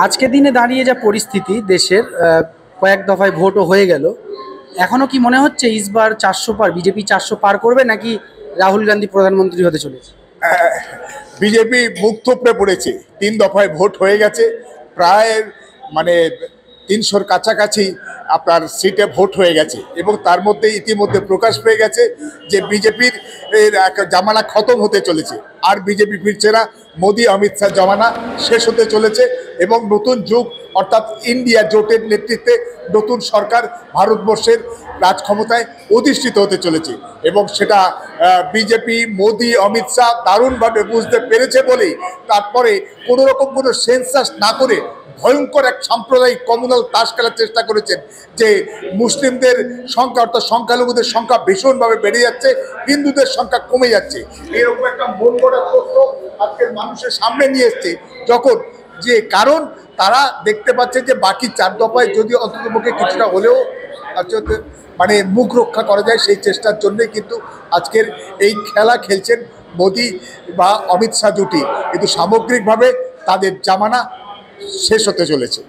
আজকের দিনে দাঁড়িয়ে যা পরিস্থিতি দেশের, কয়েক দফায় ভোটও হয়ে গেল, এখনো কি মনে হচ্ছে ইসবার 400 পার, বিজেপি 400 পার করবে, নাকি রাহুল গান্ধী প্রধানমন্ত্রী হতে চলেছে? বিজেপি মুখ থুবড়ে পড়েছে। 3 দফায় ভোট হয়ে গেছে, প্রায় মানে 300-র কাছাকাছি আপনার সিটে ভোট হয়ে গেছে, এবং তার মধ্যে ইতিমধ্যে প্রকাশ পেয়ে গেছে যে বিজেপির জামানা খতম হতে চলেছে, আর বিজেপি ফিরছে না। মোদি অমিত শাহ জামানা শেষ হতে চলেছে, এবং নতুন যুগ অর্থাৎ ইন্ডিয়া জোটের নেতৃত্বে নতুন সরকার ভারতবর্ষের রাজ ক্ষমতায় অধিষ্ঠিত হতে চলেছে, এবং সেটা বিজেপি মোদি অমিত শাহ দারুণভাবে বুঝতে পেরেছে বলেই তারপরে কোনো রকম কোনো সেন্সাস না করে ভয়ঙ্কর এক সাম্প্রদায়িক কমিউনাল তাস খেলার চেষ্টা করেছেন, যে মুসলিমদের সংখ্যা অর্থাৎ সংখ্যালঘুদের সংখ্যা ভীষণভাবে বেড়ে যাচ্ছে, হিন্দুদের সংখ্যা কমে যাচ্ছে। এরকম একটা মন গড়া তথ্য আজকের মানুষের সামনে নিয়ে এসছে, যখন যে কারণ তারা দেখতে পাচ্ছে যে বাকি 4 দফায় যদি অন্ততপক্ষে কিছুটা হলেও মানে মুখ রক্ষা করা যায়, সেই চেষ্টার জন্যই কিন্তু আজকের এই খেলা খেলছেন মোদি বা অমিত শাহ জুটি। কিন্তু সামগ্রিকভাবে তাদের জামানা শেষ হতে চলেছে।